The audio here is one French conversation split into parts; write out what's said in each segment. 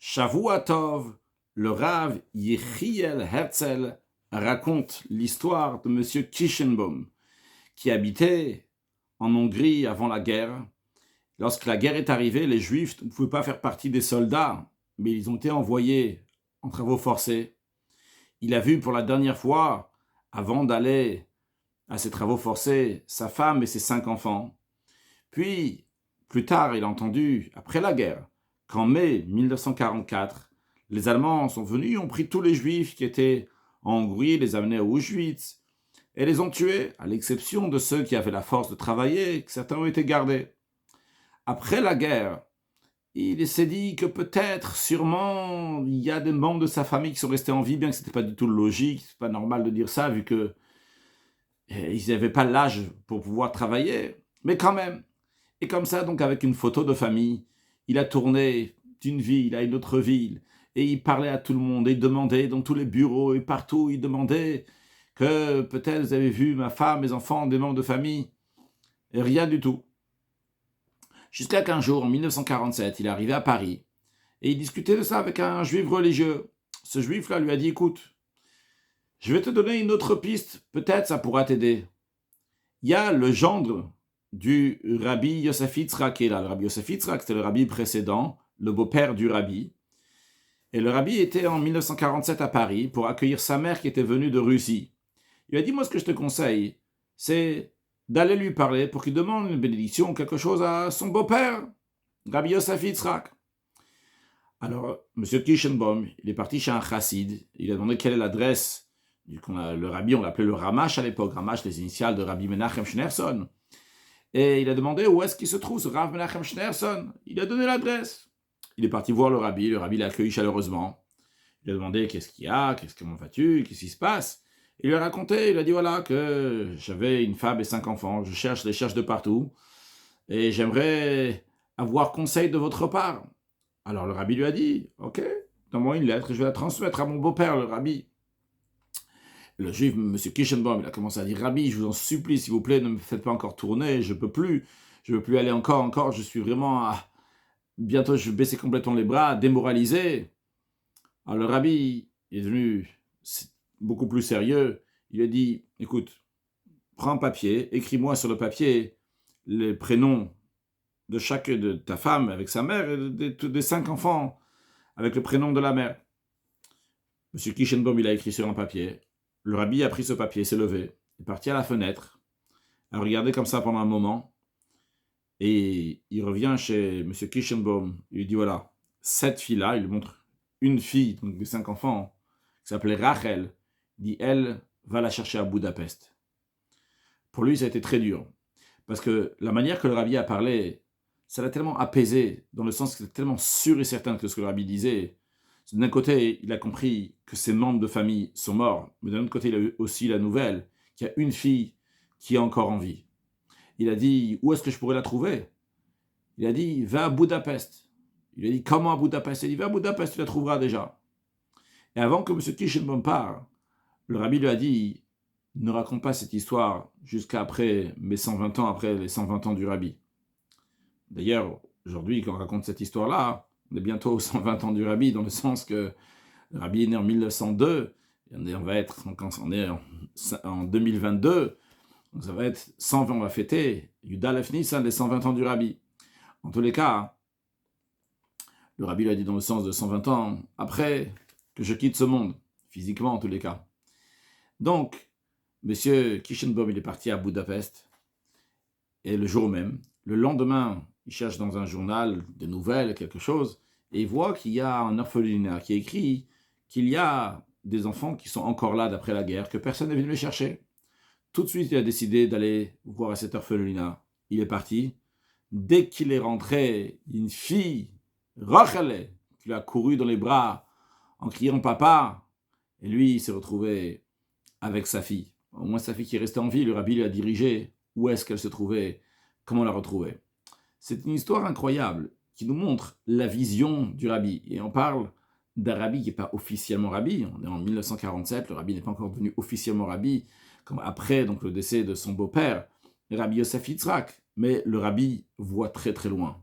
Shavua Tov, le Rav Yechiel Herzl raconte l'histoire de M. Kirshenbaum, qui habitait en Hongrie avant la guerre. Lorsque la guerre est arrivée, les Juifs ne pouvaient pas faire partie des soldats, mais ils ont été envoyés en travaux forcés. Il a vu pour la dernière fois, avant d'aller à ces travaux forcés, sa femme et ses 5 enfants. Puis, plus tard, il a entendu, après la guerre, qu'en mai 1944, les Allemands sont venus, ont pris tous les Juifs qui étaient en Hongrie, les amenés à Auschwitz, et les ont tués, à l'exception de ceux qui avaient la force de travailler, et que certains ont été gardés. Après la guerre, il s'est dit que peut-être, sûrement, il y a des membres de sa famille qui sont restés en vie, bien que ce n'était pas du tout logique, c'est pas normal de dire ça, vu que ils n'avaient pas l'âge pour pouvoir travailler, mais quand même. Et comme ça, donc avec une photo de famille, il a tourné d'une ville à une autre ville, et il parlait à tout le monde, et il demandait dans tous les bureaux et partout, il demandait que peut-être vous avez vu ma femme, mes enfants, des membres de famille, et rien du tout. Jusqu'à qu'un jour, en 1947, il est arrivé à Paris, et il discutait de ça avec un juif religieux. Ce juif-là lui a dit, écoute, je vais te donner une autre piste, peut-être ça pourra t'aider. Il y a le gendre du rabbi Yosef Yitzhak qui est là. Le rabbi Yosef Yitzhak, c'était le rabbi précédent, le beau-père du rabbi. Et le rabbi était en 1947 à Paris pour accueillir sa mère qui était venue de Russie. Il lui a dit, moi ce que je te conseille, c'est d'aller lui parler pour qu'il demande une bénédiction, quelque chose à son beau-père, rabbi Yosef Yitzhak. Alors, M. Kirshenbaum, il est parti chez un chassid, il a demandé quelle est l'adresse. Le rabbi, on l'appelait le Ramash à l'époque, Ramash, les initiales de Rabbi Menachem Schneerson. Et il a demandé où est-ce qu'il se trouve, ce Rav Menachem Schneerson. Il a donné l'adresse. Il est parti voir le rabbi l'a accueilli chaleureusement. Il a demandé qu'est-ce qu'il y a, comment vas-tu, qu'est-ce qui se passe. Il lui a raconté, il a dit voilà, que j'avais une femme et 5 enfants, je les cherche de partout, et j'aimerais avoir conseil de votre part. Alors le rabbi lui a dit, ok, donne-moi une lettre, je vais la transmettre à mon beau-père, le rabbi. Le juif, M. Kirshenbaum, il a commencé à dire, Rabbi, je vous en supplie, s'il vous plaît, ne me faites pas encore tourner, je veux plus aller encore, je suis vraiment, bientôt je vais baisser complètement les bras, démoralisé. Alors le Rabbi est devenu beaucoup plus sérieux, il a dit, écoute, prends un papier, écris-moi sur le papier les prénoms de chaque de ta femme avec sa mère et des 5 enfants avec le prénom de la mère. M. Kirshenbaum, il a écrit sur un papier. Le rabbi a pris ce papier, s'est levé, est parti à la fenêtre, a regardé comme ça pendant un moment, et il revient chez M. Kirshenbaum, il lui dit voilà, cette fille-là, il lui montre une fille, donc des 5 enfants, qui s'appelait Rachel, il dit elle va la chercher à Budapest. Pour lui, ça a été très dur, parce que la manière que le rabbi a parlé, ça l'a tellement apaisé, dans le sens qu'il était tellement sûr et certain que ce que le rabbi disait. D'un côté, il a compris que ses membres de famille sont morts, mais d'un autre côté, il a eu aussi la nouvelle qu'il y a une fille qui est encore en vie. Il a dit, où est-ce que je pourrais la trouver? Il a dit, va à Budapest. Il a dit, comment à Budapest? Il a dit, va à Budapest, tu la trouveras déjà. Et avant que M. Kirshenbaum parle, le rabbi lui a dit, ne raconte pas cette histoire jusqu'à après mes 120 ans, après les 120 ans du rabbi. D'ailleurs, aujourd'hui, quand on raconte cette histoire-là, on est bientôt aux 120 ans du rabbi, dans le sens que le rabbi est né en 1902, et on est en 2022, donc ça va être 120, on va fêter Yudalef Nissan, les 120 ans du rabbi. En tous les cas, le rabbi l'a dit dans le sens de 120 ans, après que je quitte ce monde, physiquement en tous les cas. Donc, M. Kirshenbaum, il est parti à Budapest, et le jour même, le lendemain, il cherche dans un journal des nouvelles, quelque chose, et il voit qu'il y a un orphelinat qui est écrit qu'il y a des enfants qui sont encore là d'après la guerre, que personne n'est venu les chercher. Tout de suite, il a décidé d'aller voir à cet orphelinat. Il est parti. Dès qu'il est rentré, une fille, Rachel, qui lui a couru dans les bras en criant papa, et lui, il s'est retrouvé avec sa fille. Au moins, sa fille qui est restée en vie, le rabbi lui a dirigé où est-ce qu'elle se trouvait, comment la retrouver. C'est une histoire incroyable qui nous montre la vision du rabbi. Et on parle d'un rabbi qui n'est pas officiellement rabbi. On est en 1947, le rabbi n'est pas encore devenu officiellement rabbi, comme après donc, le décès de son beau-père, Rabbi Yosef Yitzhak. Mais le rabbi voit très très loin.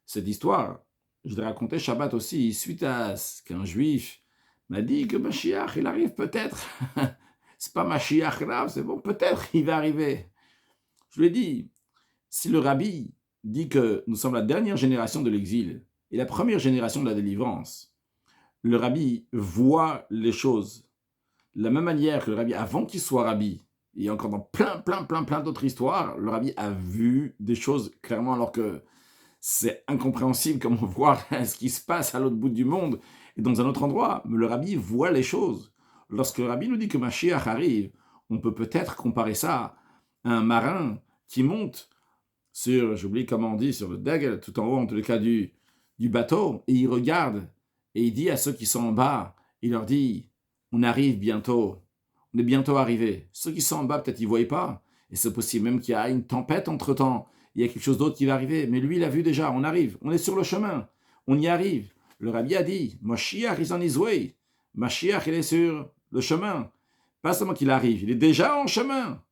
Cette histoire, je l'ai raconté Shabbat aussi, suite à ce qu'un juif m'a dit que Mashiach, il arrive peut-être. C'est pas Mashiach grave, c'est bon, peut-être il va arriver. Je lui ai dit, si le rabbi dit que nous sommes la dernière génération de l'exil et la première génération de la délivrance, le rabbi voit les choses de la même manière que le rabbi, avant qu'il soit rabbi, et encore dans plein d'autres histoires, le rabbi a vu des choses clairement, alors que c'est incompréhensible comment voir ce qui se passe à l'autre bout du monde et dans un autre endroit. Mais le rabbi voit les choses. Lorsque le rabbi nous dit que Mashiach arrive, on peut peut-être comparer ça à un marin qui monte sur, j'oublie comment on dit, sur le degel, tout en haut, en tous les cas, du bateau, et il regarde, et il dit à ceux qui sont en bas, il leur dit, on arrive bientôt, on est bientôt arrivé. Ceux qui sont en bas, peut-être ils ne voient pas, et c'est possible même qu'il y a une tempête entre-temps, il y a quelque chose d'autre qui va arriver, mais lui, il a vu déjà, on arrive, on est sur le chemin, on y arrive. Le rabbi a dit, Mashiach is on his way, Mashiach, il est sur le chemin. Pas seulement qu'il arrive, il est déjà en chemin.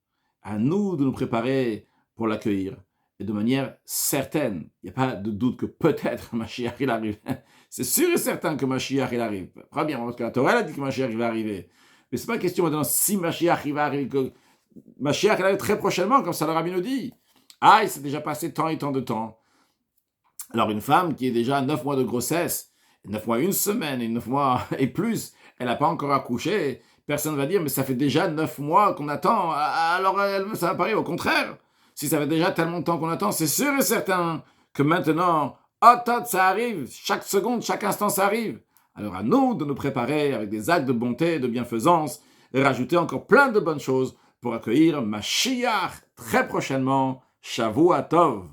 À nous de nous préparer pour l'accueillir. Et de manière certaine, il n'y a pas de doute que peut-être Mashiach il arrive. C'est sûr et certain que Mashiach il arrive. Premièrement, parce que la Torah a dit que Mashiach il va arriver. Mais ce n'est pas une question maintenant si Mashiach il va arriver, que Mashiach il arrive très prochainement, comme ça le rabbi nous dit. Ah, il s'est déjà passé tant et tant de temps. Alors une femme qui est déjà à 9 mois de grossesse, 9 mois, une semaine, et 9 mois et plus, elle n'a pas encore accouché, personne ne va dire, mais ça fait déjà 9 mois qu'on attend, alors ça va pas, au contraire. Si ça fait déjà tellement de temps qu'on attend, c'est sûr et certain que maintenant, ça arrive, chaque seconde, chaque instant, ça arrive. Alors à nous de nous préparer avec des actes de bonté, de bienfaisance, et rajouter encore plein de bonnes choses pour accueillir Mashiach très prochainement. Shavua Tov.